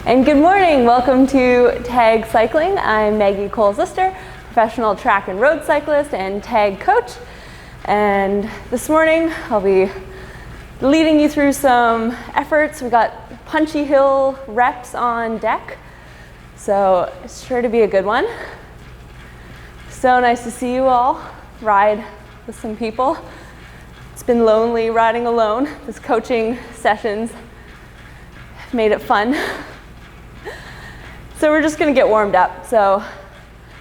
And good morning, welcome to TaG Cycling. I'm Maggie Lyster, professional track and road cyclist and TaG coach. And this morning I'll be leading you through some efforts. We got punchy hill reps on deck, so it's sure to be a good one. So nice to see you all ride with some people. It's been lonely riding alone. This coaching sessions made it fun. So we're just gonna get warmed up. So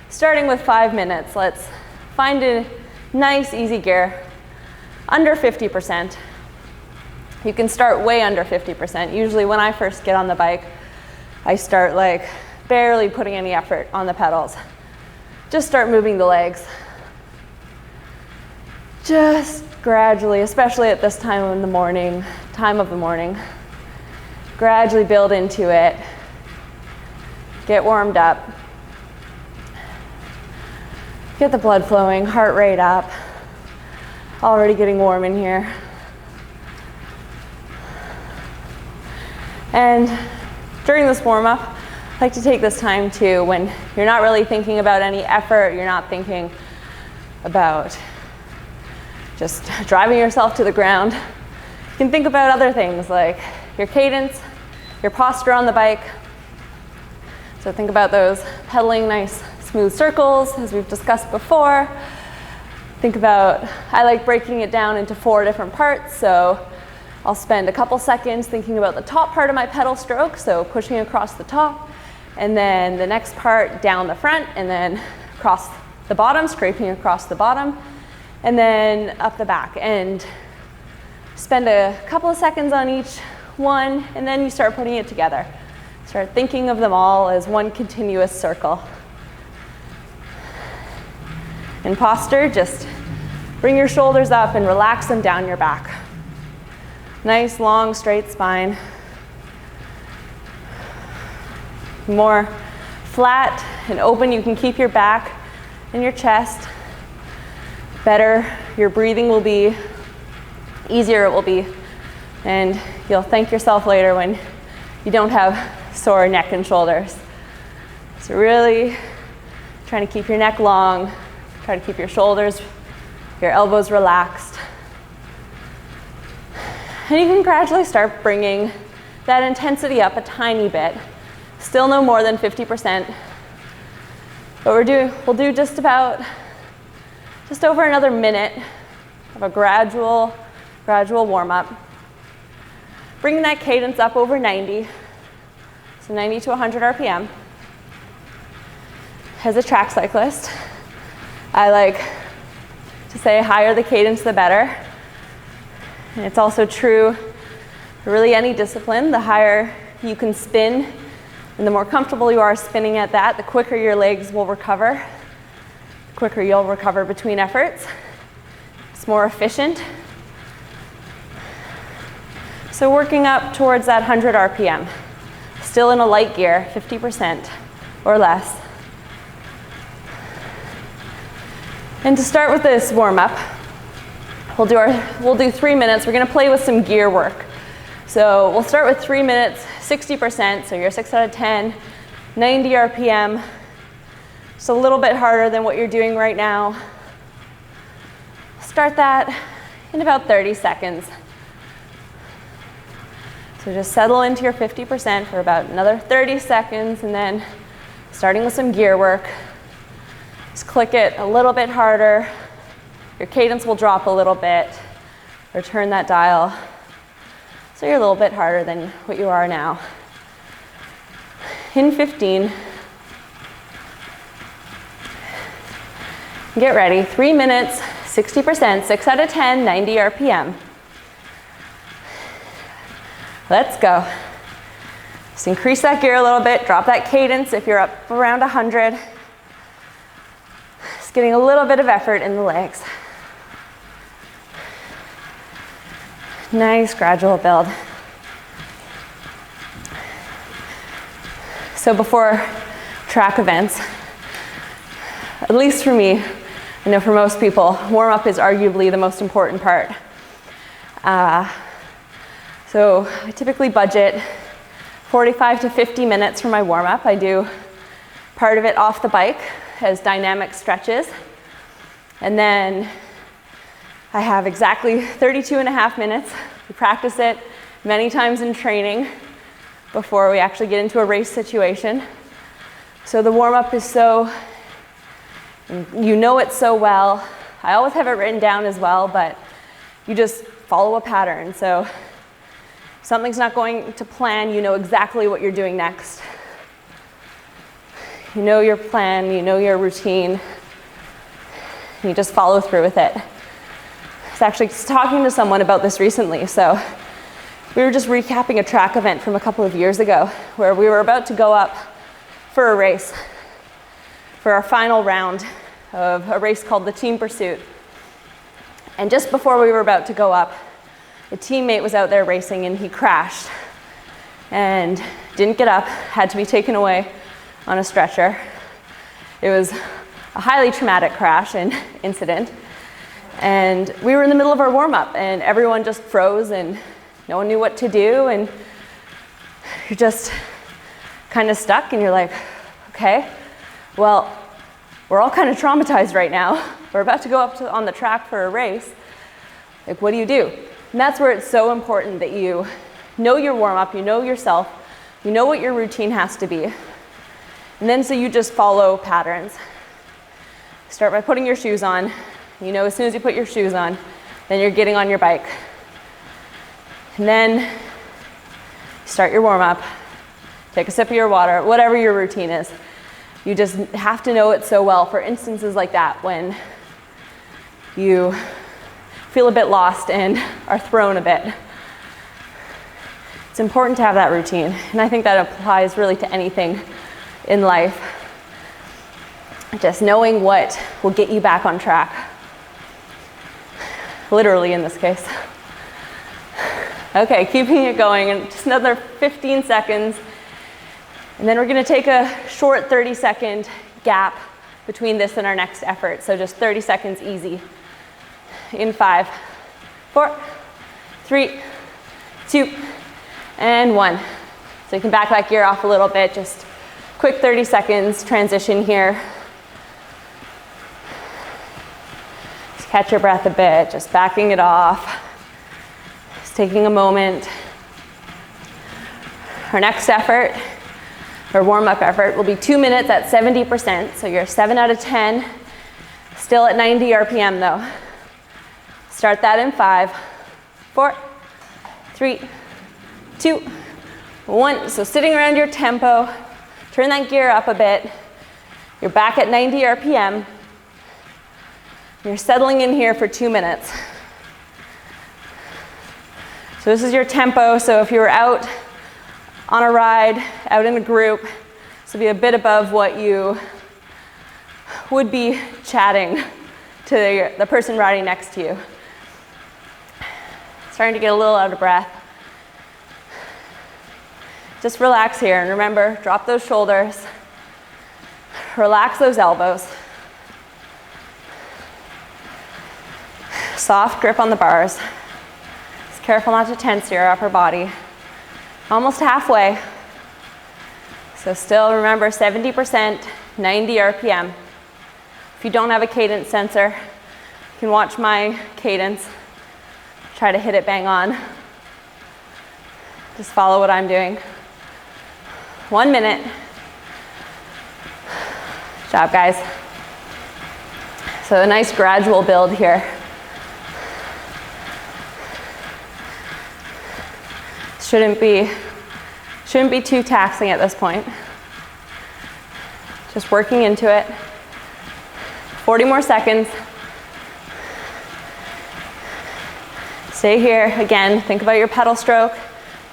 starting with 5 minutes, let's find a nice easy gear, under 50%. You can start way under 50%. Usually when I first get on the bike, I start like barely putting any effort on the pedals. Just start moving the legs. Just gradually, especially at this time of the morning, gradually build into it. Get warmed up. Get the blood flowing, heart rate up. Already getting warm in here. And during this warm-up, I like to take this time too, when you're not really thinking about any effort, you're not thinking about just driving yourself to the ground. You can think about other things like your cadence, your posture on the bike. So think about those pedaling nice smooth circles as we've discussed before. Think about, I like breaking it down into 4 different parts. So I'll spend a couple seconds thinking about the top part of my pedal stroke, so pushing across the top, and then the next part down the front, and then across the bottom, scraping across the bottom, and then up the back. And spend a couple of seconds on each one, and then you start putting it together. Start thinking of them all as one continuous circle. In posture, just bring your shoulders up and relax them down your back. Nice, long, straight spine. More flat and open you can keep your back and your chest. Better your breathing will be, easier it will be. And you'll thank yourself later when you don't have sore neck and shoulders. So really trying to keep your neck long, try to keep your shoulders, your elbows relaxed. And you can gradually start bringing that intensity up a tiny bit. Still no more than 50%. But we'll do just over another minute of a gradual warm up. Bringing that cadence up over 90. So 90 to 100 RPM. As a track cyclist, I like to say higher the cadence, the better. And it's also true for really any discipline. The higher you can spin and the more comfortable you are spinning at that, the quicker your legs will recover, the quicker you'll recover between efforts. It's more efficient. So working up towards that 100 RPM. Still in a light gear, 50% or less. And to start with this warm-up, we'll do 3 minutes. We're gonna play with some gear work. So we'll start with 3 minutes, 60%, so you're 6 out of 10, 90 RPM. Just a little bit harder than what you're doing right now. Start that in about 30 seconds. So just settle into your 50% for about another 30 seconds, and then starting with some gear work. Just click it a little bit harder. Your cadence will drop a little bit, or turn that dial so you're a little bit harder than what you are now. In 15. Get ready, 3 minutes, 60%, 6 out of 10, 90 RPM. Let's go. Just increase that gear a little bit, drop that cadence if you're up around 100. Just getting a little bit of effort in the legs. Nice gradual build. So before track events, at least for me, I know for most people, warm-up is arguably the most important part. So I typically budget 45 to 50 minutes for my warm-up. I do part of it off the bike as dynamic stretches. And then I have exactly 32 and a half minutes. We practice it many times in training before we actually get into a race situation. So the warm-up is so, you know it so well. I always have it written down as well, but you just follow a pattern. So if something's not going to plan, you know exactly what you're doing next. You know your plan, you know your routine. You just follow through with it. I was actually talking to someone about this recently. So we were just recapping a track event from a couple of years ago where we were about to go up for a race, for our final round of a race called the Team Pursuit. And just before we were about to go up, a teammate was out there racing and he crashed and didn't get up, had to be taken away on a stretcher. It was a highly traumatic crash and incident. And we were in the middle of our warm-up and everyone just froze and no one knew what to do, and you're just kind of stuck and you're like, okay, well, we're all kind of traumatized right now. We're about to go up on the track for a race. Like, what do you do? And that's where it's so important that you know your warm-up, you know yourself, you know what your routine has to be. And then so you just follow patterns. Start by putting your shoes on. You know as soon as you put your shoes on, then you're getting on your bike. And then start your warm-up, take a sip of your water, whatever your routine is. You just have to know it so well for instances like that when you feel a bit lost and are thrown a bit. It's important to have that routine, and I think that applies really to anything in life. Just knowing what will get you back on track. Literally in this case. Okay, keeping it going, and just another 15 seconds. And then we're gonna take a short 30-second gap between this and our next effort. So just 30 seconds easy. In 5, 4, 3, 2, and 1. So you can back that gear off a little bit, just quick 30 seconds transition here. Just catch your breath a bit, just backing it off. Taking a moment. Our next effort, our warm-up effort, will be 2 minutes at 70%. So you're 7 out of 10, still at 90 RPM though. Start that in 5, 4, 3, 2, 1. So sitting around your tempo, turn that gear up a bit. You're back at 90 RPM. You're settling in here for 2 minutes. So this is your tempo. So if you were out on a ride, out in a group, this will be a bit above what you would be chatting to the person riding next to you. Starting to get a little out of breath. Just relax here, and remember, drop those shoulders, relax those elbows. Soft grip on the bars. Careful not to tense your upper body. Almost halfway. So still remember 70%, 90 RPM. If you don't have a cadence sensor, you can watch my cadence. Try to hit it bang on. Just follow what I'm doing. 1 minute. Good job, guys. So a nice gradual build here. Shouldn't be too taxing at this point. Just working into it. 40 more seconds. Stay here. Again, think about your pedal stroke.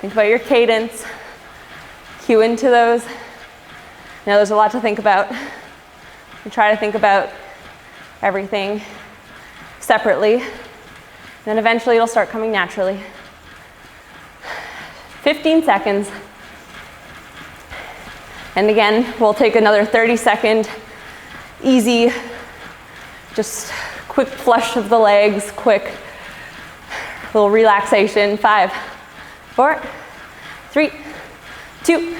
Think about your cadence. Cue into those. Now there's a lot to think about. You try to think about everything separately. Then eventually it'll start coming naturally. 15 seconds. And again, we'll take another 30-second, easy, just quick flush of the legs, quick little relaxation. 5, 4, 3, 2,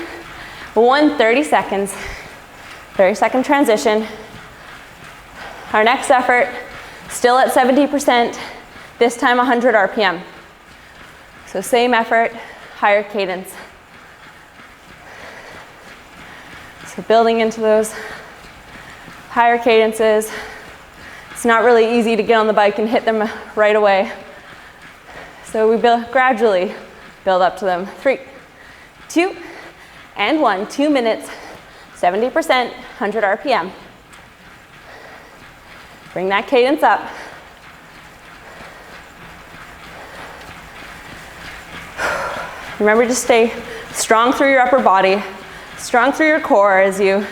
1, 30 seconds. 30-second transition. Our next effort, still at 70%, this time 100 RPM. So same effort, higher cadence. So building into those higher cadences. It's not really easy to get on the bike and hit them right away. So we gradually build up to them. 3, 2, and 1. 2 minutes, 70%, 100 RPM. Bring that cadence up. Remember to stay strong through your upper body, strong through your core as you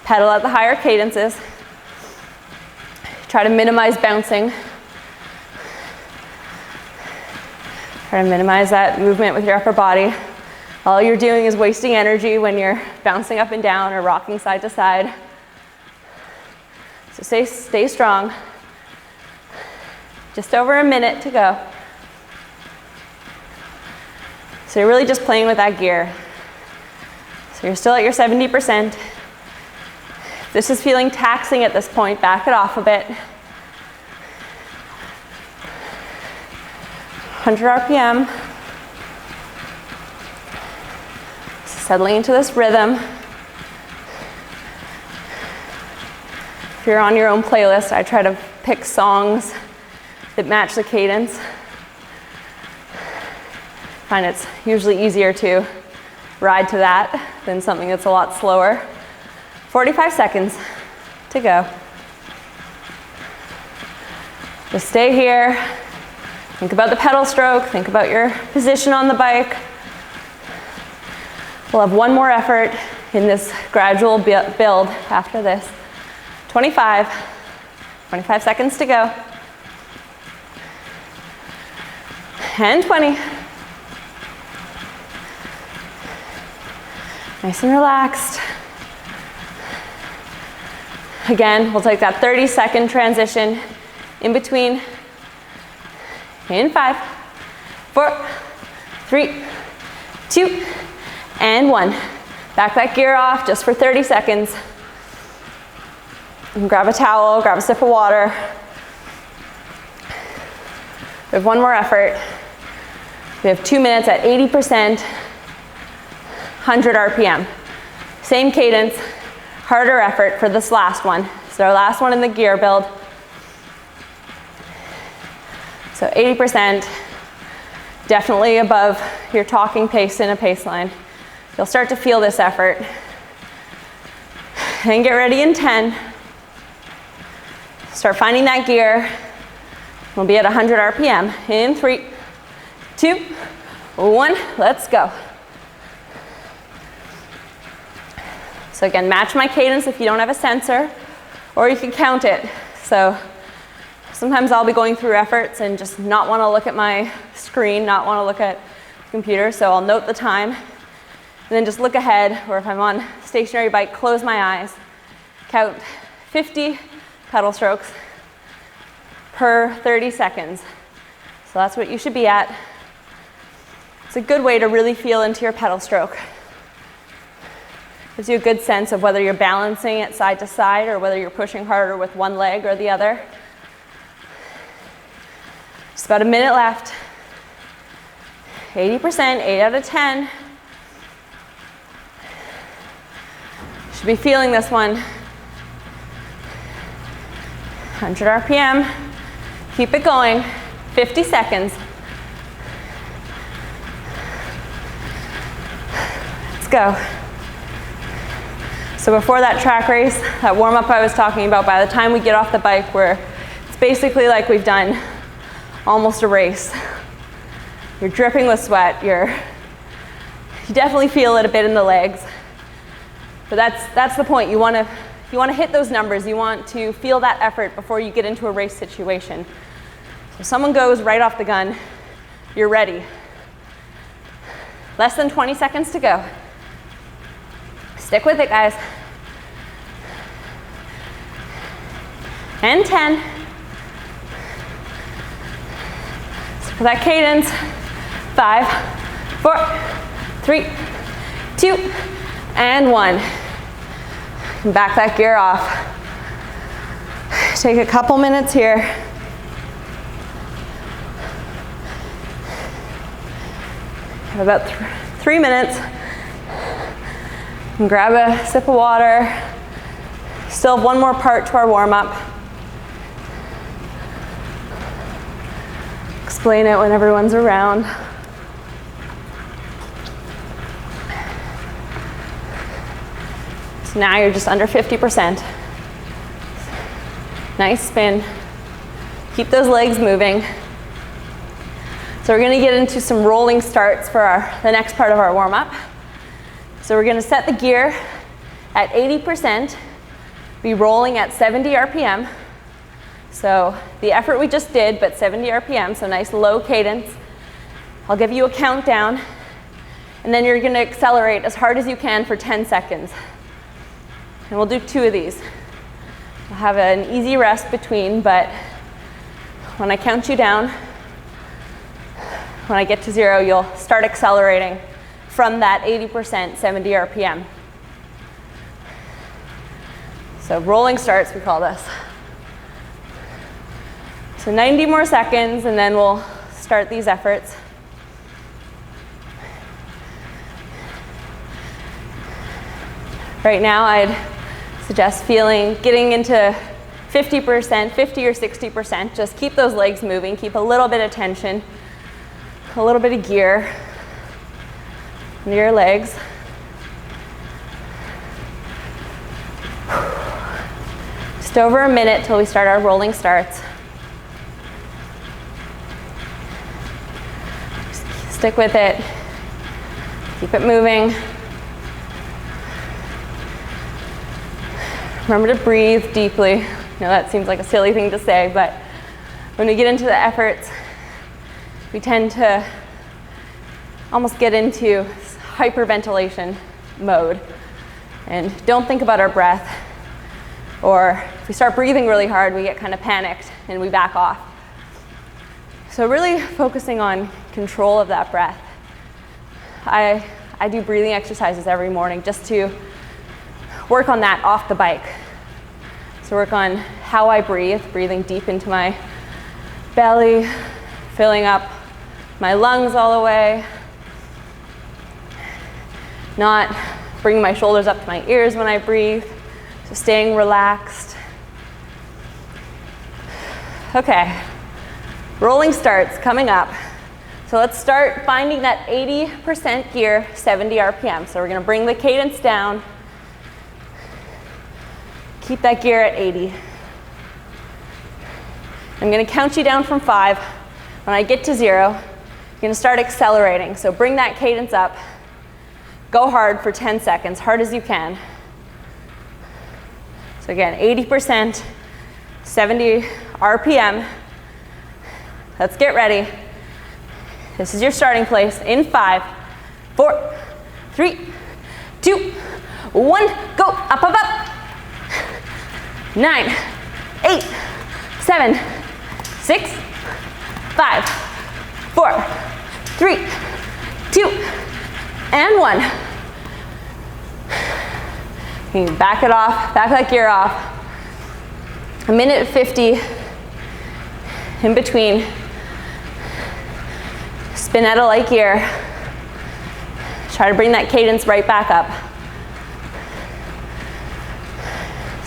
pedal at the higher cadences. Try to minimize bouncing. Try to minimize that movement with your upper body. All you're doing is wasting energy when you're bouncing up and down or rocking side to side. So stay strong. Just over a minute to go. So you're really just playing with that gear. So you're still at your 70%. If this is feeling taxing at this point, back it off a bit. 100 RPM. Settling into this rhythm. If you're on your own playlist, I try to pick songs that match the cadence. I find it's usually easier to ride to that than something that's a lot slower. 45 seconds to go. Just stay here. Think about the pedal stroke. Think about your position on the bike. We'll have one more effort in this gradual build after this. 25 seconds to go. And 20. Nice and relaxed. Again, we'll take that 30-second transition in between. In 5, 4, 3, 2, and 1. Back that gear off just for 30 seconds. And grab a towel, grab a sip of water. We have one more effort. We have 2 minutes at 80%, 100 RPM. Same cadence, harder effort for this last one. So our last one in the gear build. So 80%, definitely above your talking pace in a pace line. You'll start to feel this effort. And get ready in 10. Start finding that gear. We'll be at 100 RPM. In 3, 2, 1, let's go. So again, match my cadence if you don't have a sensor, or you can count it. So sometimes I'll be going through efforts and just not want to look at my screen, not want to look at the computer, so I'll note the time, and then just look ahead, or if I'm on a stationary bike, close my eyes, count 50 pedal strokes per 30 seconds. So that's what you should be at. It's a good way to really feel into your pedal stroke. Gives you a good sense of whether you're balancing it side to side or whether you're pushing harder with one leg or the other. Just about a minute left. 80%, 8 out of 10. Should be feeling this one. 100 RPM. Keep it going. 50 seconds. Let's go. So before that track race, that warm-up I was talking about, by the time we get off the bike, it's basically like we've done almost a race. You're dripping with sweat. You definitely feel it a bit in the legs. But that's the point. You want to hit those numbers. You want to feel that effort before you get into a race situation. So if someone goes right off the gun, you're ready. Less than 20 seconds to go. Stick with it, guys. And 10. So for that cadence, 5, 4, 3, 2, and 1. Back that gear off. Take a couple minutes here. Have about 3 minutes. And grab a sip of water. Still have one more part to our warm-up. Explain it when everyone's around. So now you're just under 50%. Nice spin. Keep those legs moving. So we're going to get into some rolling starts for the next part of our warm-up. So we're going to set the gear at 80%, be rolling at 70 RPM. So the effort we just did, but 70 RPM, so nice low cadence. I'll give you a countdown, and then you're going to accelerate as hard as you can for 10 seconds. And we'll do 2 of these. We'll have an easy rest between, but when I count you down, when I get to 0, you'll start accelerating from that 80%, 70 RPM. So rolling starts, we call this. So 90 more seconds, and then we'll start these efforts. Right now, I'd suggest getting into 50%, 50 or 60%. Just keep those legs moving, keep a little bit of tension, a little bit of gear into your legs. Just over a minute till we start our rolling starts. Just stick with it. Keep it moving. Remember to breathe deeply. I know that seems like a silly thing to say, but when we get into the efforts, we tend to almost get into hyperventilation mode and don't think about our breath. Or if we start breathing really hard, we get kind of panicked and we back off. So really focusing on control of that breath. I do breathing exercises every morning just to work on that off the bike. So work on how I breathe, breathing deep into my belly, filling up my lungs all the way, not bringing my shoulders up to my ears when I breathe, so staying relaxed. Okay, rolling starts coming up. So let's start finding that 80% gear, 70 RPM. So we're gonna bring the cadence down. Keep that gear at 80. I'm gonna count you down from 5. When I get to 0, you're gonna start accelerating. So bring that cadence up. Go hard for 10 seconds, hard as you can. So again, 80%, 70 RPM. Let's get ready. This is your starting place in 5, 4, 3, 2, 1, go, up, up, up. 9, 8, 7, 6, 5, 4, 3, 2, and 1. You can back it off, back that gear off. A minute 50 in between. Spin out a light gear. Try to bring that cadence right back up.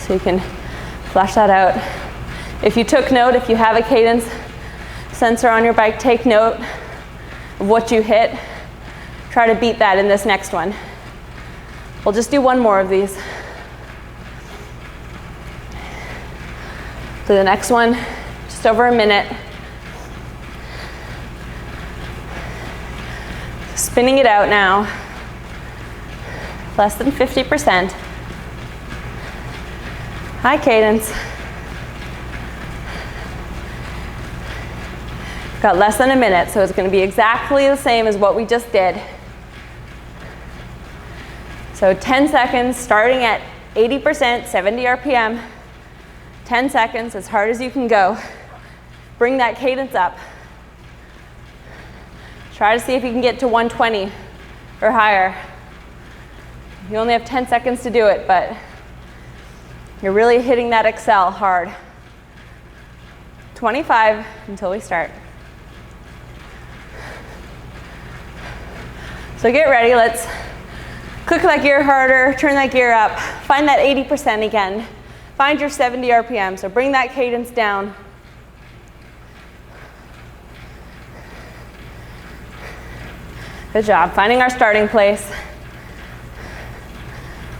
So you can flush that out. If you took note, if you have a cadence sensor on your bike, take note of what you hit. Try to beat that in this next one. We'll just do one more of these. So the next one, just over a minute. Spinning it out now. Less than 50%. High cadence. Got less than a minute, so it's going to be exactly the same as what we just did. So 10 seconds, starting at 80%, 70 RPM. 10 seconds, as hard as you can go. Bring that cadence up. Try to see if you can get to 120 or higher. You only have 10 seconds to do it, but you're really hitting that Excel hard. 25 until we start. So get ready, let's click that gear harder, turn that gear up, find that 80% again, find your 70 RPM, so bring that cadence down. Good job, finding our starting place.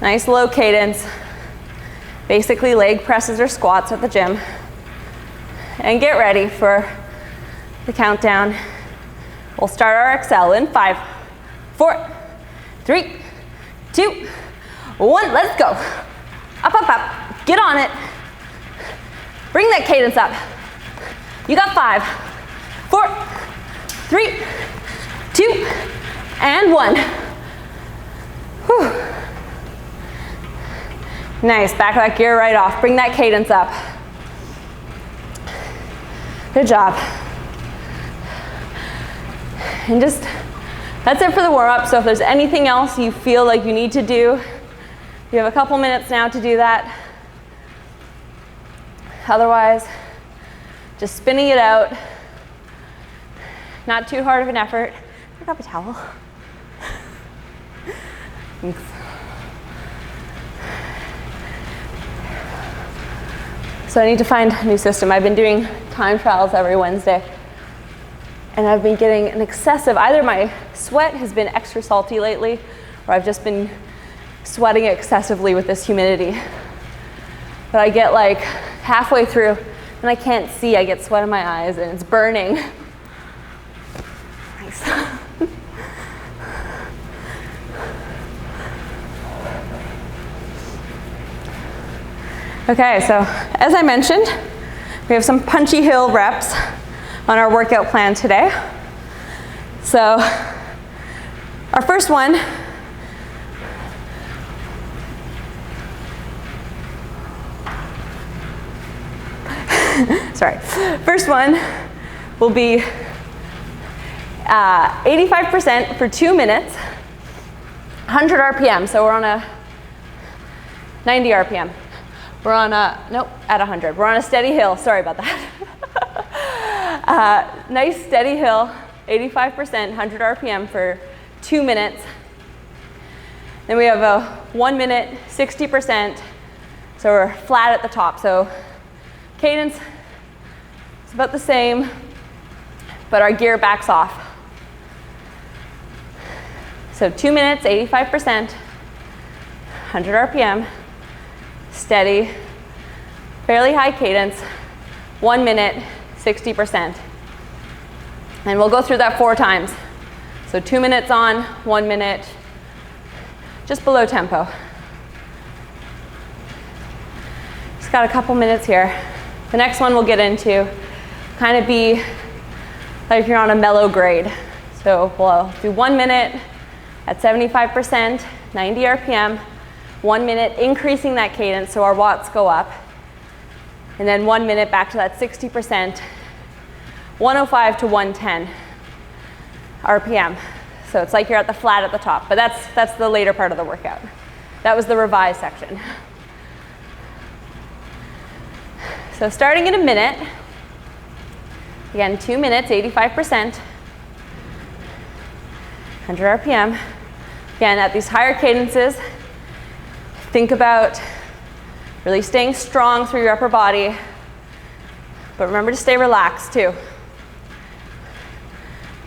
Nice low cadence, basically leg presses or squats at the gym. And get ready for the countdown. We'll start our Excel in 5, 4, 3, 2, 1, let's go. Up, up, up, get on it. Bring that cadence up. You got 5, 4, 3, 2, and 1. Whew. Nice, back that gear right off. Bring that cadence up. Good job. And just, that's it for the warm up. So if there's anything else you feel like you need to do, you have a couple minutes now to do that. Otherwise, just spinning it out. Not too hard of an effort. Pick up a towel. Thanks. So I need to find a new system. I've been doing time trials every Wednesday, and I've been getting an excessive, either my sweat has been extra salty lately, or I've just been sweating excessively with this humidity. But I get like halfway through, and I can't see, I get sweat in my eyes, and it's burning. Nice. Okay, so as I mentioned, we have some punchy hill reps on our workout plan today. So our first one, first one will be 85% for 2 minutes, 100 RPM, so we're on a 90 RPM. We're on a, nope, at 100. We're on a steady hill, sorry about that. Nice steady hill, 85%, 100 RPM for 2 minutes. Then we have a 1 minute, 60%, so we're flat at the top. So cadence is about the same, but our gear backs off. So 2 minutes, 85%, 100 RPM. Steady, fairly high cadence, 1 minute, 60%. And we'll go through that 4 times. So 2 minutes on, 1 minute, just below tempo. Just got a couple minutes here. The next one we'll get into kind of be like you're on a mellow grade. So we'll do 1 minute at 75%, 90 RPM. 1 minute, increasing that cadence so our watts go up. And then 1 minute back to that 60%, 105 to 110 RPM. So it's like you're at the flat at the top, but that's the later part of the workout. That was the revised section. So starting in a minute, again, 2 minutes, 85%, 100 RPM. Again, at these higher cadences, think about really staying strong through your upper body, but remember to stay relaxed too.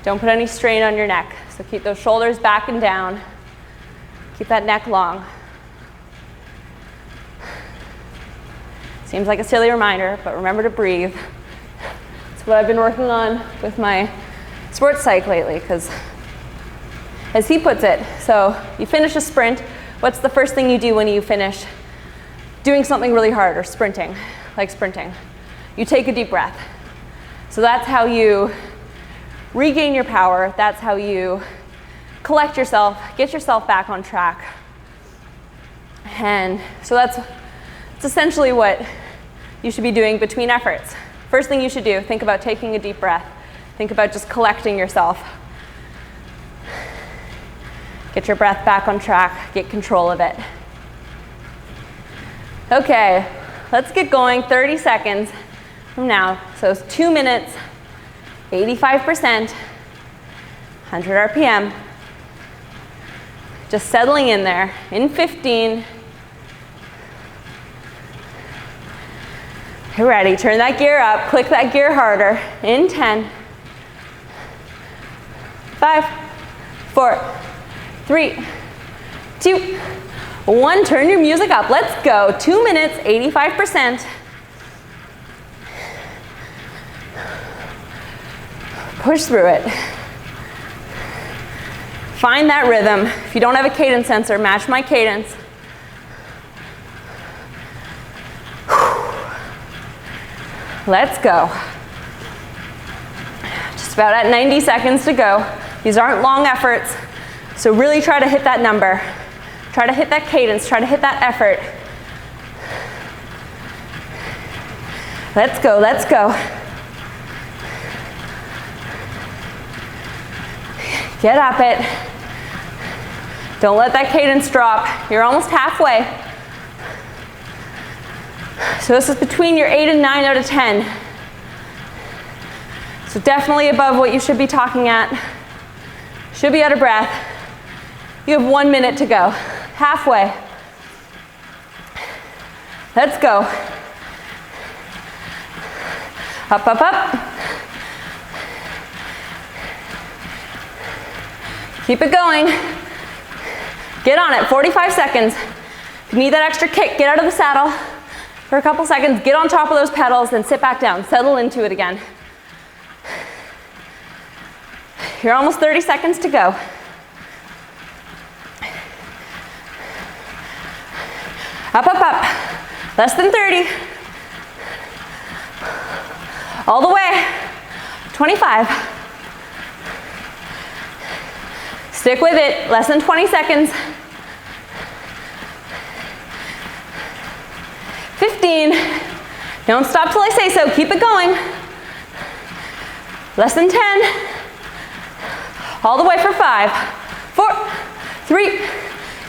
Don't put any strain on your neck, so keep those shoulders back and down. Keep that neck long. Seems like a silly reminder, but remember to breathe. It's what I've been working on with my sports psych lately, because as he puts it, so you finish a sprint, what's the first thing you do when you finish doing something really hard or sprinting, like sprinting? You take a deep breath. So that's how you regain your power. That's how you collect yourself, get yourself back on track. And so that's essentially what you should be doing between efforts. First thing you should do, think about taking a deep breath. Think about just collecting yourself. Get your breath back on track, get control of it. Okay, let's get going, 30 seconds from now. So it's 2 minutes, 85%, 100 RPM. Just settling in there, in 15. You're ready, turn that gear up, click that gear harder, in 10, 5, 4, 3, 2, 1, turn your music up, let's go. 2 minutes, 85%. Push through it. Find that rhythm. If you don't have a cadence sensor, match my cadence. Let's go. Just about at 90 seconds to go. These aren't long efforts, so really try to hit that number. Try to hit that cadence, try to hit that effort. Let's go, let's go. Get up it. Don't let that cadence drop. You're almost halfway. So this is between your 8 and 9 out of 10. So definitely above what you should be talking at. Should be out of breath. You have 1 minute to go. Halfway. Let's go. Up, up, up. Keep it going. Get on it, 45 seconds. If you need that extra kick, get out of the saddle for a couple seconds, get on top of those pedals, then sit back down, settle into it again. You're almost 30 seconds to go. Up, up, up. Less than 30. All the way. 25. Stick with it. Less than 20 seconds. 15. Don't stop till I say so. Keep it going. Less than 10. All the way for 5, 4, 3,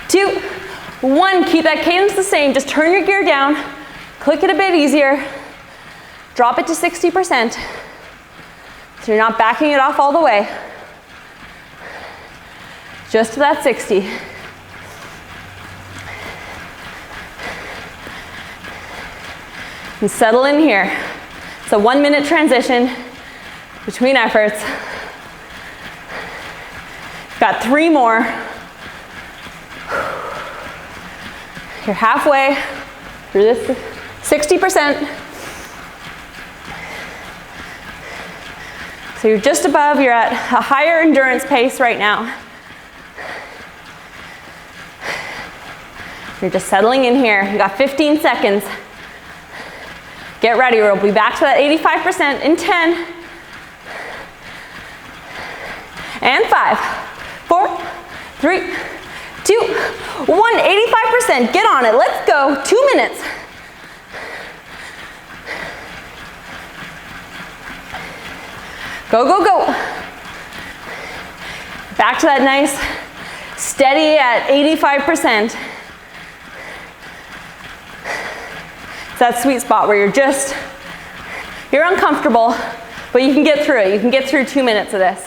2, 1. Keep that cadence the same. Just turn your gear down. Click it a bit easier. Drop it to 60%. So you're not backing it off all the way. Just to that 60. And settle in here. It's a 1 minute transition between efforts. Got 3 more. You're halfway through this 60%. So you're just above, you're at a higher endurance pace right now. You're just settling in here. You got 15 seconds. Get ready, we'll be back to that 85% in 10. And 5, 4, 3, 2, 1. 85%. Get on it. Let's go. 2 minutes. Go, go, go. Back to that nice, steady at 85%. It's that sweet spot where you're uncomfortable, but you can get through it. You can get through 2 minutes of this.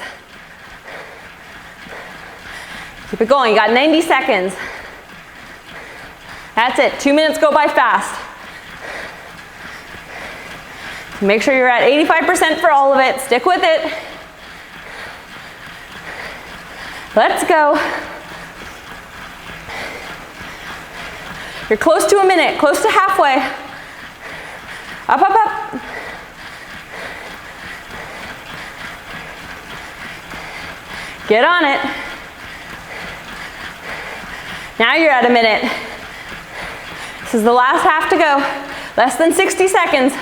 Keep it going. You got 90 seconds. That's it. 2 minutes go by fast. Make sure you're at 85% for all of it. Stick with it. Let's go. You're close to a minute, close to halfway. Up, up, up. Get on it. Now you're at a minute. This is the last half to go. Less than 60 seconds.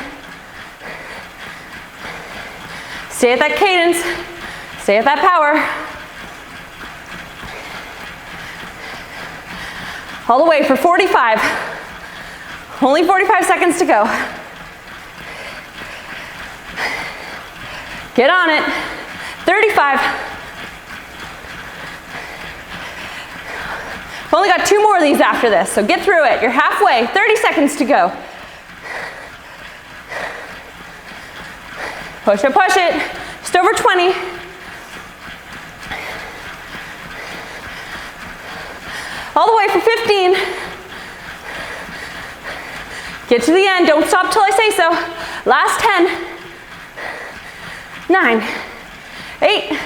Stay at that cadence. Stay at that power. All the way for 45. Only 45 seconds to go. Get on it. 35. got 2 more of these after this, so get through it. You're halfway, 30 seconds to go. Push it, push it. Just over 20. All the way for 15. Get to the end, don't stop till I say so. Last 10. 9, 8,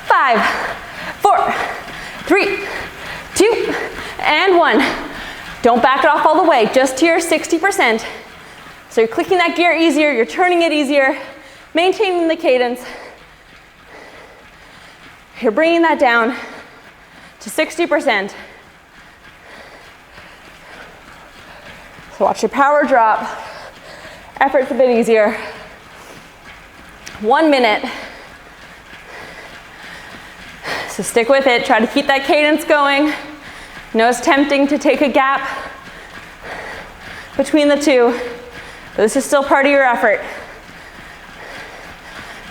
5, 4, 3, 2, and 1. Don't back it off all the way, just to your 60%. So you're clicking that gear easier, you're turning it easier, maintaining the cadence. You're bringing that down to 60%. So watch your power drop. Effort's a bit easier. 1 minute. So stick with it, try to keep that cadence going. I know it's tempting to take a gap between the two, but this is still part of your effort.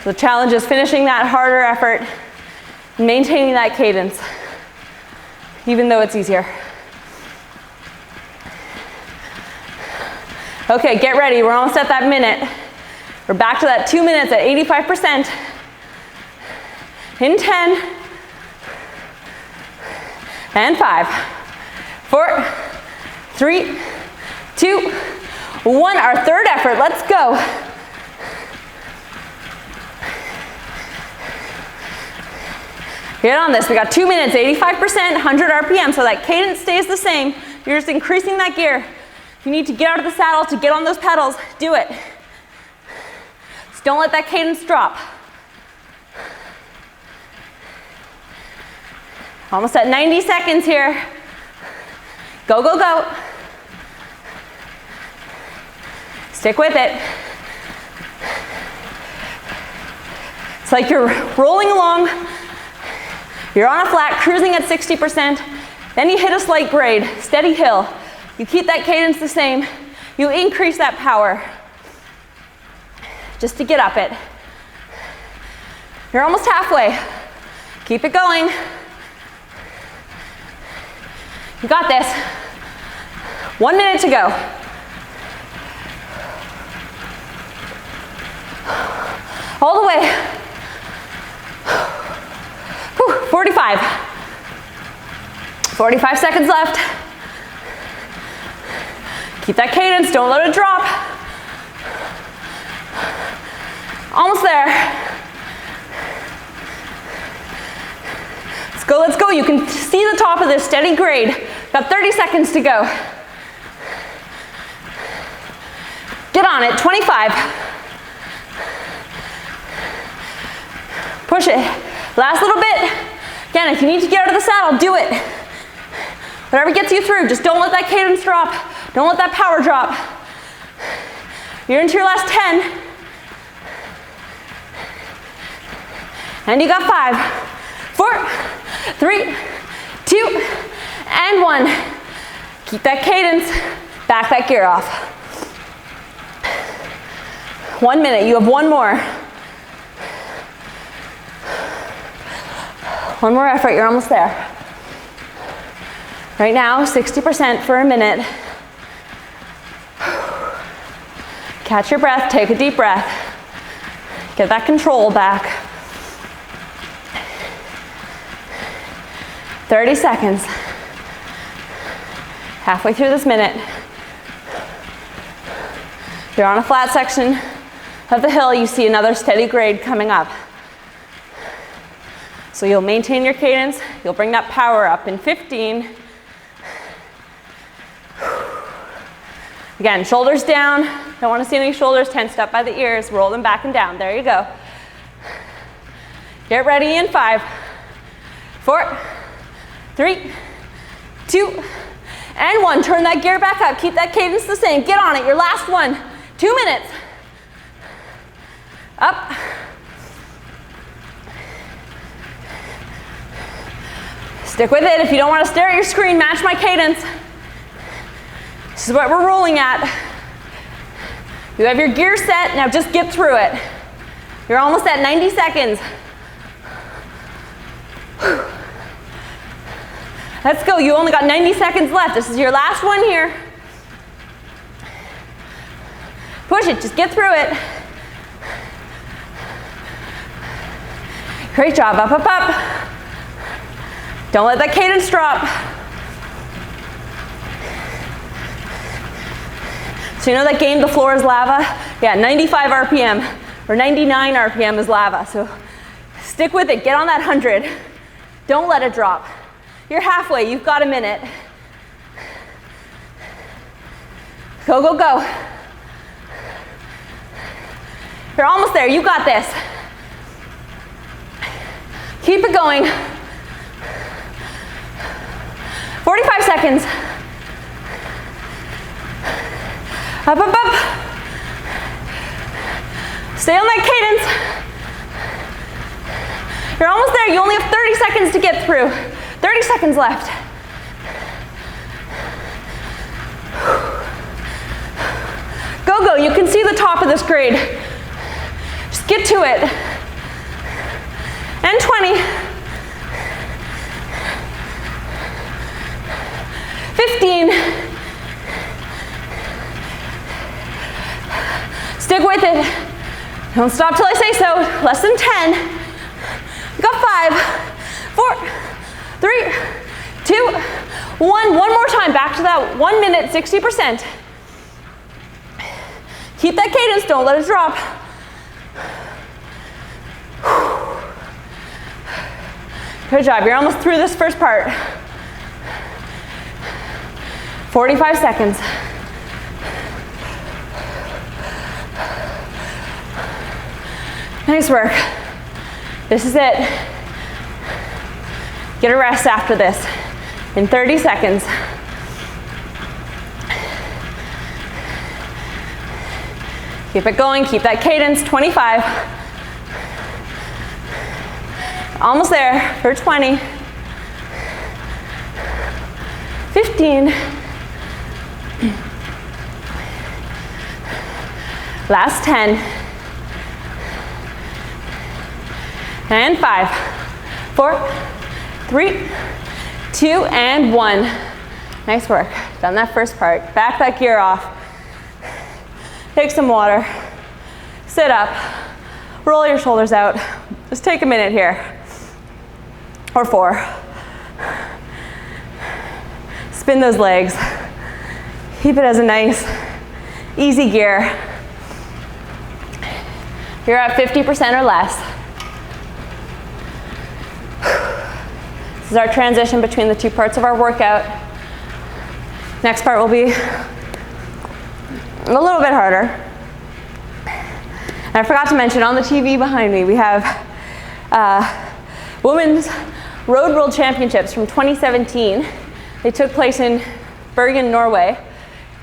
So the challenge is finishing that harder effort, maintaining that cadence, even though it's easier. Okay, get ready, we're almost at that minute. We're back to that 2 minutes at 85%. In 10, and 5, 4, 3, 2, 1. Our third effort, let's go. Get on this, we got 2 minutes, 85%, 100 RPM, so that cadence stays the same. You're just increasing that gear. If you need to get out of the saddle to get on those pedals, do it. Just don't let that cadence drop. Almost at 90 seconds here. Go, go, go. Stick with it. It's like you're rolling along. You're on a flat, cruising at 60%. Then you hit a slight grade, steady hill. You keep that cadence the same. You increase that power just to get up it. You're almost halfway. Keep it going. You got this. 1 minute to go. All the way. 45. 45 seconds left. Keep that cadence, don't let it drop. Almost there. Let's go. You can see the top of this steady grade. Got 30 seconds to go. Get on it, 25. Push it. Last little bit. Again, if you need to get out of the saddle, do it. Whatever gets you through, just don't let that cadence drop. Don't let that power drop. You're into your last 10. And you got 5, 4, 3, 2, and 1. Keep that cadence, back that gear off. 1 minute, you have 1 more. 1 more effort, you're almost there. Right now, 60% for a minute. Catch your breath, take a deep breath. Get that control back. 30 seconds. Halfway through this minute. You're on a flat section of the hill, you see another steady grade coming up. So you'll maintain your cadence, you'll bring that power up in 15. Again, shoulders down. Don't want to see any shoulders tensed up by the ears. Roll them back and down. There you go. Get ready in 5, 4, 3, 2, and 1. Turn that gear back up. Keep that cadence the same. Get on it. Your last one. 2 minutes. Up. Stick with it. If you don't want to stare at your screen, match my cadence. This is what we're rolling at. You have your gear set, now just get through it. You're almost at 90 seconds. Let's go. You only got 90 seconds left. This is your last one here. Push it. Just get through it. Great job. Up, up, up. Don't let that cadence drop. So you know that game, the floor is lava? Yeah, 95 RPM or 99 RPM is lava. So stick with it. Get on that 100. Don't let it drop. You're halfway. You've got a minute. Go, go, go. You're almost there. You got this. Keep it going. 45 seconds. Up, up, up. Stay on that cadence. You're almost there. You only have 30 seconds to get through. 30 seconds left. Go, go. You can see the top of this grade. Just get to it. And 20. 15. Stick with it. Don't stop till I say so. Less than 10. You got 5, 4, 3, 2, 1. One more time. Back to that 1 minute, 60%. Keep that cadence. Don't let it drop. Good job. You're almost through this first part. 45 seconds. Nice work. This is it. Get a rest after this in 30 seconds. Keep it going. Keep that cadence. 25. Almost there for 20. 15. Last 10. And 5, 4, 3, 2, and 1. Nice work. Done that first part. Back that gear off. Take some water. Sit up. Roll your shoulders out. Just take a minute here. Or 4. Spin those legs. Keep it as a nice, easy gear. You're at 50% or less. This is our transition between the two parts of our workout. Next part will be a little bit harder. And I forgot to mention, on the TV behind me, we have Women's Road World Championships from 2017. They took place in Bergen, Norway.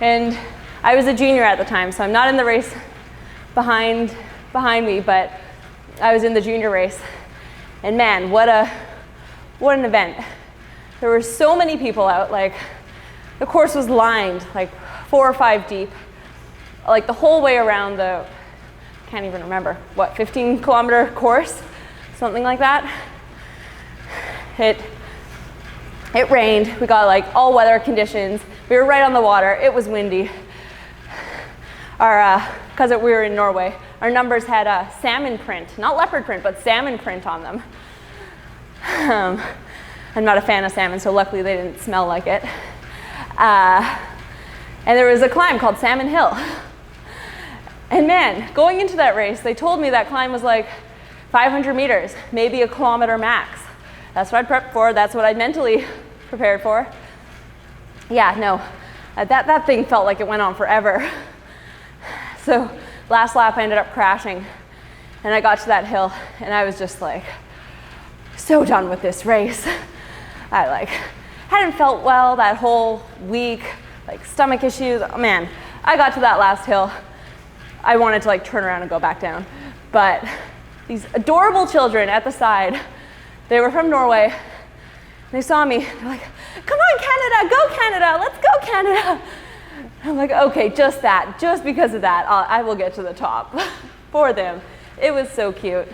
And I was a junior at the time, so I'm not in the race behind me, but I was in the junior race. And man, what an event. There were so many people out. Like, the course was lined, like 4 or 5 deep, like the whole way around the, can't even remember, what, 15-kilometer course? Something like that. It rained. We got like all weather conditions. We were right on the water. It was windy. Because we were in Norway, our numbers had a salmon print, not leopard print, but salmon print on them. I'm not a fan of salmon, so luckily they didn't smell like it. And there was a climb called Salmon Hill. And man, going into that race, they told me that climb was like 500 meters, maybe a kilometer max. That's what I'd prepped for. That's what I'd mentally prepared for. Yeah, no, that thing felt like it went on forever. So last lap I ended up crashing, and I got to that hill, and I was just like, so done with this race. I like hadn't felt well that whole week, like stomach issues. Oh, man, I got to that last hill. I wanted to like turn around and go back down. But these adorable children at the side, they were from Norway. They saw me. They're like, come on, Canada, go Canada, let's go Canada. I'm like, okay, just that, just because of that, I will get to the top for them. It was so cute.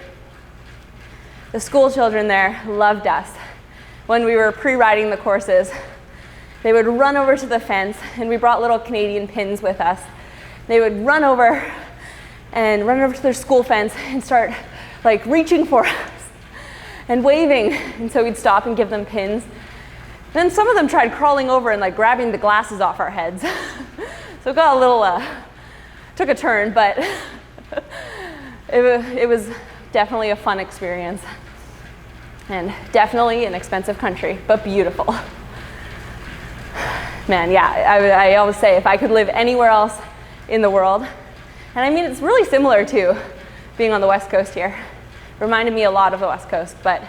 The school children there loved us. when we were pre-riding the courses. They would run over to the fence, and we brought little Canadian pins with us. They would run over to their school fence and start like reaching for us and waving. And so we'd stop and give them pins. Then some of them tried crawling over and like grabbing the glasses off our heads. So it got a little, took a turn, but it was definitely a fun experience. And definitely an expensive country, but beautiful. Man, yeah, I always say if I could live anywhere else in the world, and I mean it's really similar to being on the West Coast here. Reminded me a lot of the West Coast, but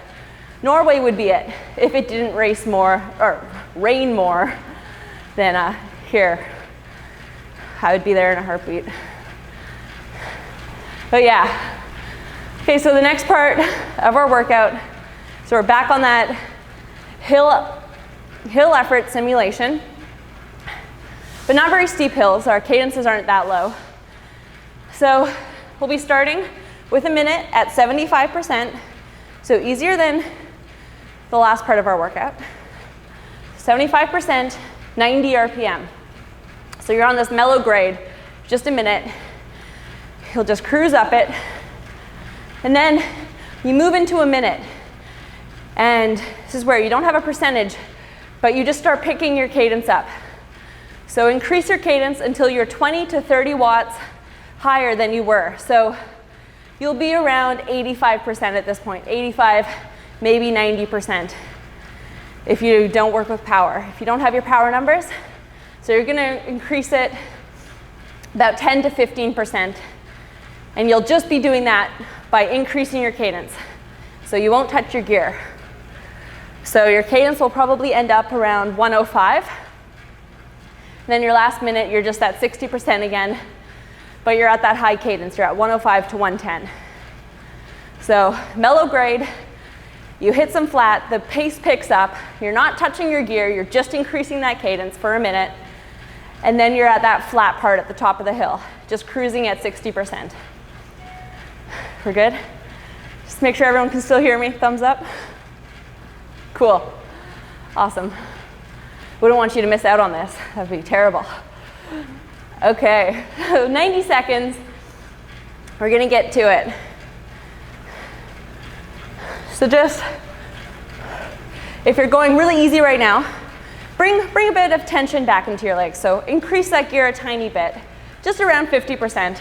Norway would be it if it didn't rain more than here. I would be there in a heartbeat. But yeah, okay, so the next part of our workout, so we're back on that hill effort simulation, but not very steep hills. Our cadences aren't that low. So we'll be starting with a minute at 75%, so easier than the last part of our workout. 75%, 90 RPM. So you're on this mellow grade, just a minute. You'll just cruise up it, and then you move into a minute. And this is where you don't have a percentage, but you just start picking your cadence up. So increase your cadence until you're 20 to 30 watts higher than you were. So you'll be around 85% at this point, 85, maybe 90% if you don't work with power. If you don't have your power numbers, so you're gonna increase it about 10 to 15%, and you'll just be doing that by increasing your cadence. So you won't touch your gear. So your cadence will probably end up around 105. And then your last minute, you're just at 60% again, but you're at that high cadence. You're at 105 to 110. So mellow grade, you hit some flat, the pace picks up, you're not touching your gear, you're just increasing that cadence for a minute, and then you're at that flat part at the top of the hill, just cruising at 60%. We're good? Just make sure everyone can still hear me, thumbs up. Cool, awesome. Wouldn't want you to miss out on this, that'd be terrible. Okay, so 90 seconds, we're gonna get to it. So just, if you're going really easy right now, bring a bit of tension back into your legs. So increase that gear a tiny bit, just around 50%.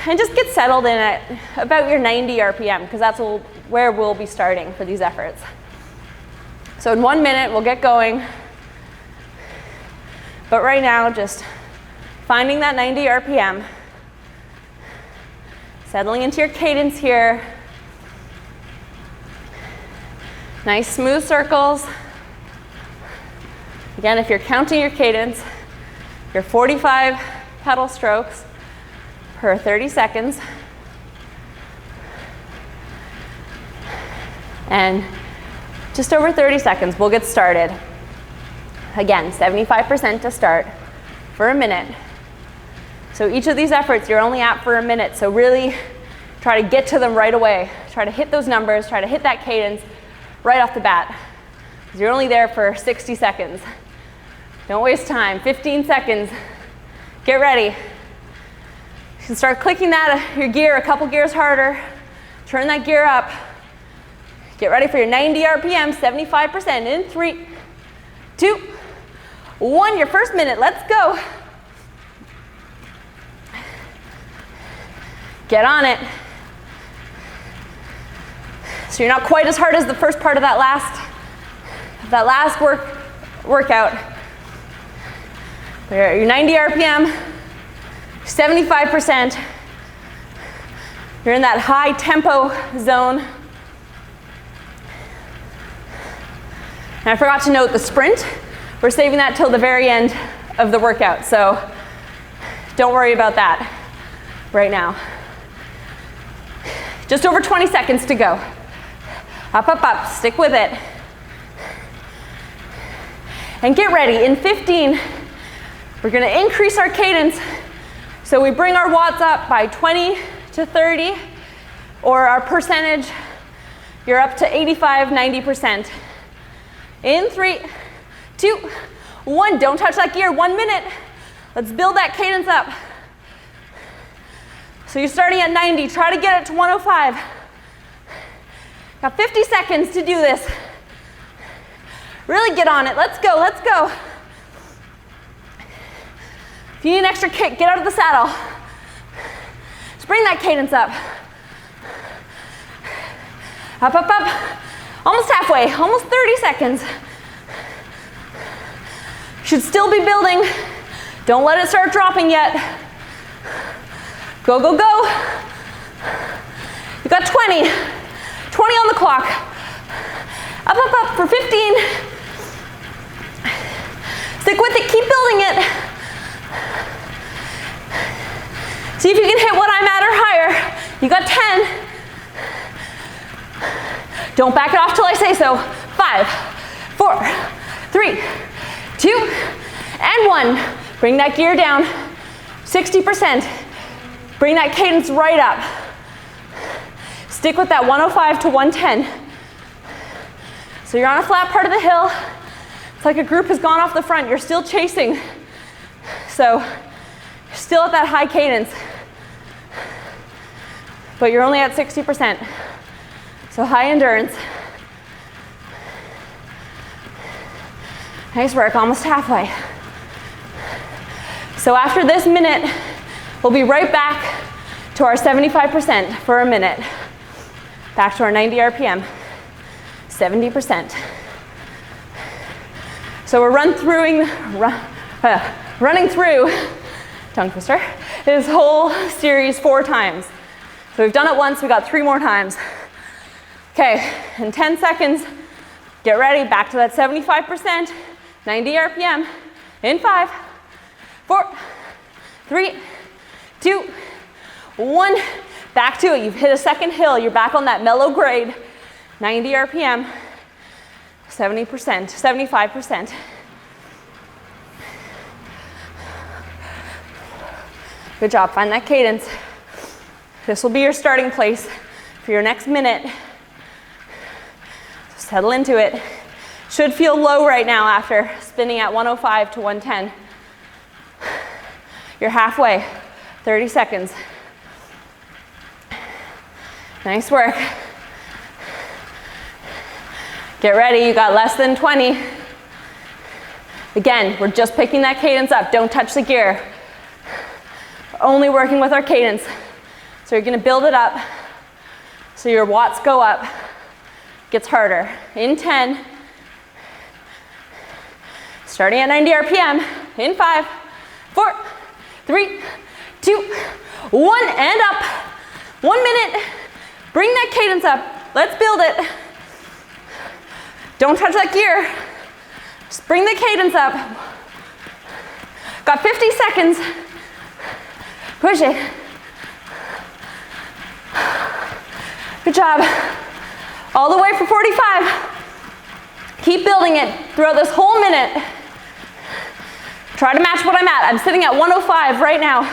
And just get settled in at about your 90 RPM, because that's where we'll be starting for these efforts. So in 1 minute, we'll get going. But right now, just finding that 90 RPM, settling into your cadence here. Nice smooth circles. Again, if you're counting your cadence, your 45 pedal strokes per 30 seconds. And just over 30 seconds, we'll get started. Again, 75% to start for a minute. So each of these efforts, you're only at for a minute, so really try to get to them right away. Try to hit those numbers, try to hit that cadence right off the bat. Because you're only there for 60 seconds. Don't waste time, 15 seconds. Get ready. You can start clicking your gear a couple gears harder. Turn that gear up. Get ready for your 90 RPM, 75% in 3, 2, 1. Your first minute, let's go. Get on it. So you're not quite as hard as the first part of that last workout. Your 90 RPM, 75%. You're in that high tempo zone. And I forgot to note the sprint. We're saving that till the very end of the workout, so don't worry about that right now. Just over 20 seconds to go. Up, up, up, stick with it. And get ready, in 15, we're gonna increase our cadence. So we bring our watts up by 20 to 30, or our percentage You're up to 85, 90%. In 3, 2, 1. Don't touch that gear. 1 minute. Let's build that cadence up. So you're starting at 90. Try to get it to 105. Got 50 seconds to do this. Really get on it. Let's go. Let's go. If you need an extra kick, get out of the saddle. Just bring that cadence up. Up, up, up. Almost halfway. Almost 30 seconds. Should still be building. Don't let it start dropping yet. Go, go, go. You got 20. 20 on the clock. Up, up, up for 15. Stick with it. Keep building it. See if you can hit what I'm at or higher. You got 10. Don't back it off till I say so. 5, 4, 3, 2, and 1. Bring that gear down. 60%. Bring that cadence right up. Stick with that 105 to 110. So you're on a flat part of the hill. It's like a group has gone off the front. You're still chasing. So you're still at that high cadence. But you're only at 60%. So high endurance. Nice work, almost halfway. So after this minute, we'll be right back to our 75% for a minute. Back to our 90 RPM, 70%. So we're running through, tongue twister, this whole series 4 times. So we've done it once, we got 3 more times. Okay, in 10 seconds, get ready, back to that 75%, 90 RPM, in 5, 4, 3, 2, 1, back to it. You've hit a second hill, you're back on that mellow grade, 90 RPM, 70%, 75%. Good job, find that cadence. This will be your starting place for your next minute. Settle into it. Should feel low right now after spinning at 105 to 110. You're halfway, 30 seconds. Nice work. Get ready, you got less than 20. Again, we're just picking that cadence up. Don't touch the gear. We're only working with our cadence. So you're gonna build it up so your watts go up. Gets harder. In 10. Starting at 90 RPM. In 5, 4, 3, 2, 1, and up. 1 minute. Bring that cadence up. Let's build it. Don't touch that gear. Just bring the cadence up. Got 50 seconds. Push it. Good job. All the way for 45. Keep building it throughout this whole minute. Try to match what I'm at. I'm sitting at 105 right now.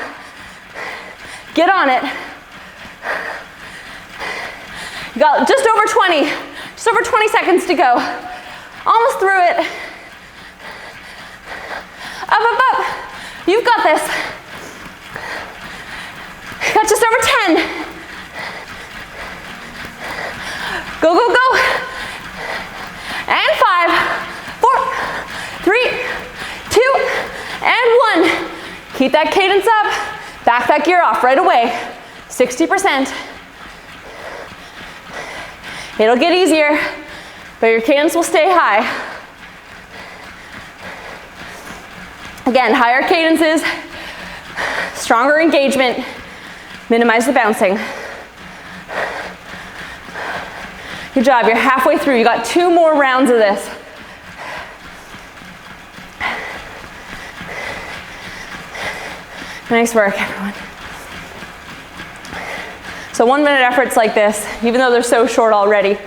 Get on it. You got just over 20 seconds to go. Almost through it. Up, up, up. You've got this. Got just over 10. Go, go, go. And 5, 4, 3, 2, and 1. Keep that cadence up. Back that gear off right away. 60%. It'll get easier, but your cadence will stay high. Again, higher cadences, stronger engagement, minimize the bouncing. Good job, you're halfway through. You got 2 more rounds of this. Nice work, everyone. So 1 minute efforts like this, even though they're so short already,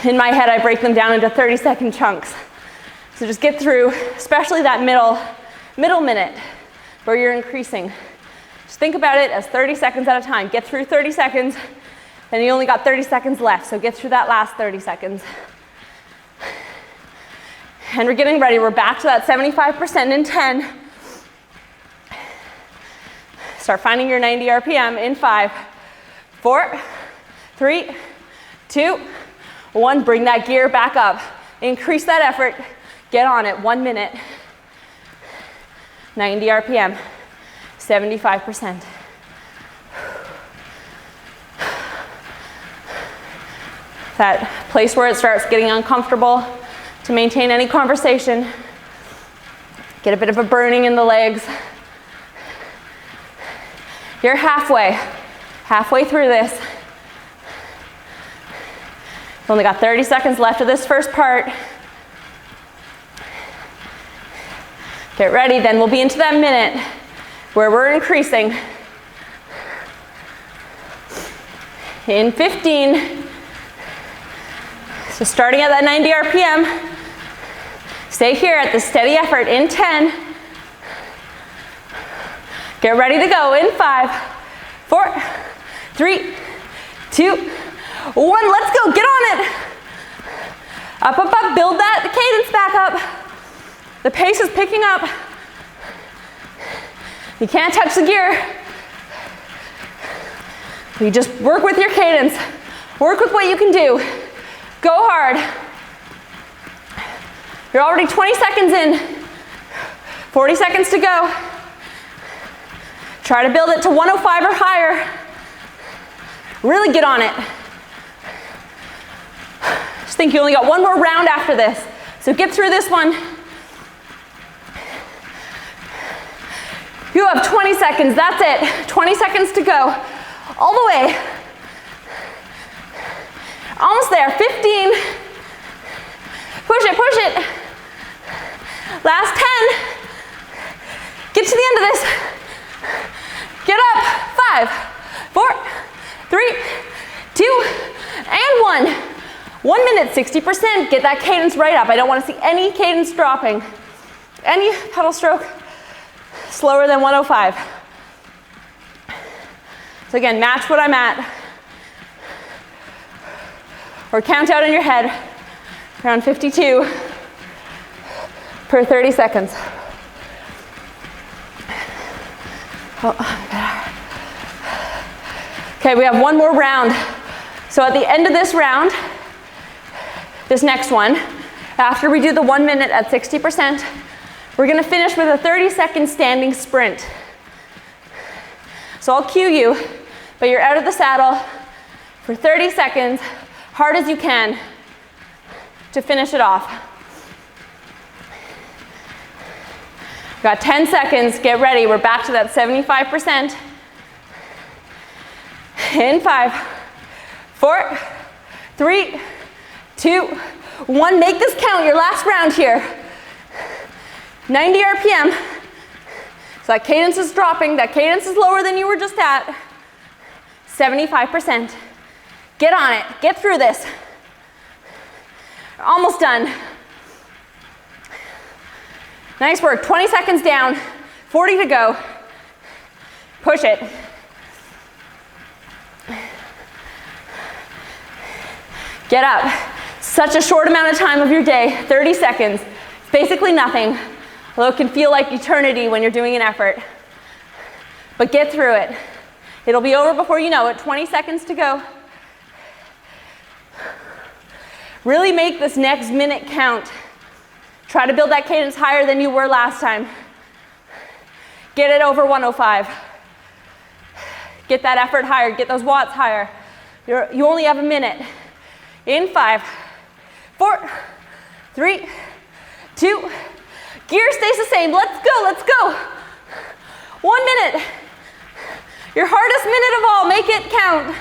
in my head I break them down into 30-second chunks. So just get through, especially that middle minute where you're increasing. Just think about it as 30 seconds at a time. Get through 30 seconds, Then you only got 30 seconds left, so get through that last 30 seconds. And we're getting ready. We're back to that 75% in 10. Start finding your 90 RPM in 5, 4, 3, 2, 1. Bring that gear back up. Increase that effort. Get on it. 1 minute. 90 RPM. 75%. That place where it starts getting uncomfortable, to maintain any conversation. Get a bit of a burning in the legs. You're halfway through this. You've only got 30 seconds left of this first part. Get ready, then we'll be into that minute where we're increasing. In 15. So starting at that 90 RPM. Stay here at the steady effort in 10. Get ready to go in 5, 4, 3, 2, 1. Let's go. Get on it. Up, up, up. Build that cadence back up. The pace is picking up. You can't touch the gear. You just work with your cadence. Work with what you can do. Go hard. You're already 20 seconds in. 40 seconds to go. Try to build it to 105 or higher. Really get on it. Just think you only got one more round after this. So get through this one. You have 20 seconds, that's it. 20 seconds to go. All the way. Almost there, 15. Push it, push it. Last 10. Get to the end of this. Get up, 5, 4, 3, 2, and 1. 1 minute, 60%. Get that cadence right up. I don't want to see any cadence dropping. Any pedal stroke slower than 105. So again, match what I'm at. Or count out in your head, around 52 per 30 seconds. Oh, better. Okay, we have one more round. So at the end of this round, this next one, after we do the 1 minute at 60%, we're gonna finish with a 30-second standing sprint. So I'll cue you, but you're out of the saddle for 30 seconds, hard as you can, to finish it off. Got 10 seconds, get ready. We're back to that 75%. In 5, 4, 3, 2, 1. Make this count, your last round here. 90 RPM. So that cadence is dropping, that cadence is lower than you were just at. 75%. Get on it, get through this. Almost done. Nice work, 20 seconds down, 40 to go. Push it. Get up. Such a short amount of time of your day, 30 seconds. It's basically nothing, although it can feel like eternity when you're doing an effort. But get through it. It'll be over before you know it, 20 seconds to go. Really make this next minute count. Try to build that cadence higher than you were last time. Get it over 105. Get that effort higher, get those watts higher. You only have a minute. In 5, 4, 3, 2, gear stays the same. Let's go, let's go. 1 minute. Your hardest minute of all, make it count.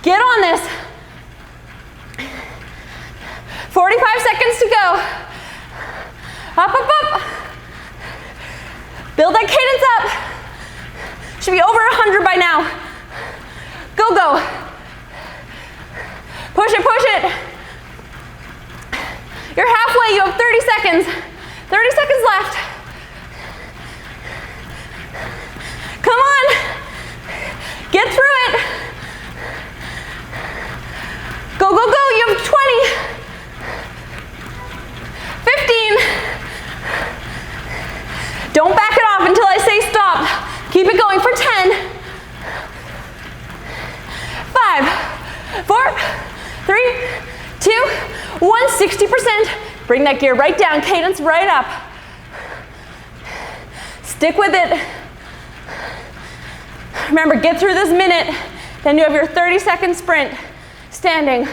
Get on this. 45 seconds to go. Up, up, up. Build that cadence up. Should be over 100 by now. Go, go. Push it, push it. You're halfway, you have 30 seconds. 30 seconds left. Come on. Get through it. Go, go, go. You have 20. 15. Don't back it off until I say stop. Keep it going for 10. 5, 4, 3, 2, 1. 60%. Bring that gear right down. Cadence right up. Stick with it. Remember, get through this minute. Then you have your 30-second sprint standing.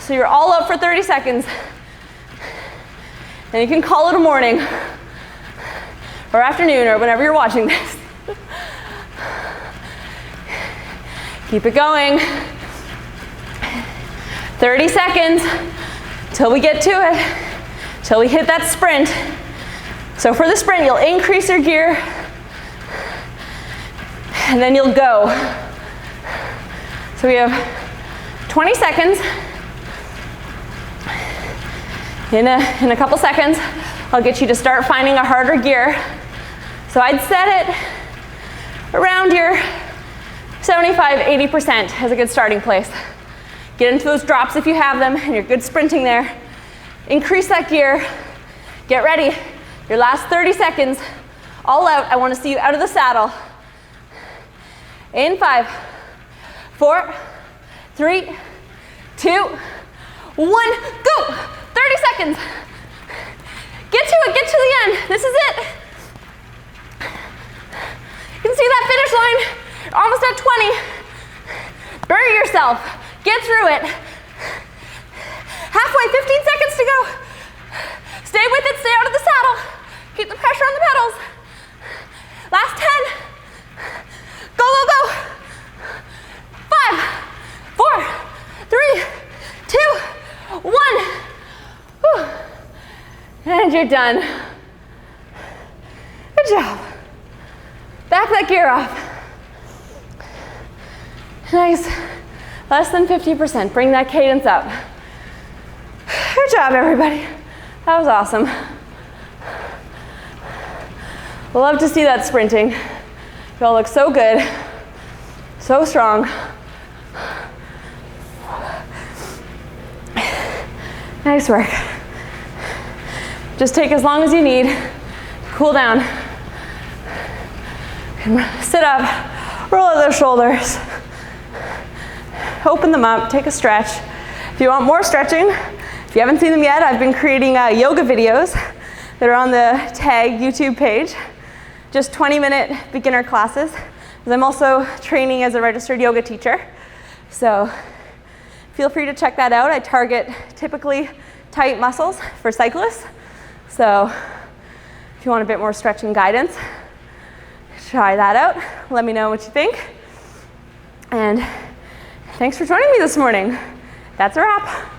So you're all up for 30 seconds. Then you can call it a morning or afternoon or whenever you're watching this. Keep it going. 30 seconds till we get to it, till we hit that sprint. So for the sprint, you'll increase your gear and then you'll go. So we have 20 seconds. In a couple seconds, I'll get you to start finding a harder gear. So I'd set it around your 75–80% as a good starting place. Get into those drops if you have them and you're good sprinting there. Increase that gear. Get ready. Your last 30 seconds. All out. I want to see you out of the saddle. In 5, 4, 3, 2, 1, go! 30 seconds. Get to it, get to the end. This is it. You can see that finish line. You're almost at 20. Bury yourself. Get through it. Halfway, 15 seconds to go. Stay with it, stay out of the saddle. Keep the pressure on the pedals. Last 10. Go, go, go. 5, 4, 3, 2, 1. Whew. And you're done. Good job. Back that gear off. Nice. Less than 50%. Bring that cadence up. Good job, everybody. That was awesome. Love to see that sprinting. You all look so good. So strong. Nice work. Just take as long as you need. Cool down. Sit up. Roll out those shoulders. Open them up. Take a stretch. If you want more stretching, if you haven't seen them yet, I've been creating yoga videos that are on the TaG YouTube page. Just 20-minute beginner classes. I'm also training as a registered yoga teacher. So feel free to check that out. I target typically tight muscles for cyclists. So if you want a bit more stretching guidance, try that out. Let me know what you think. And thanks for joining me this morning. That's a wrap.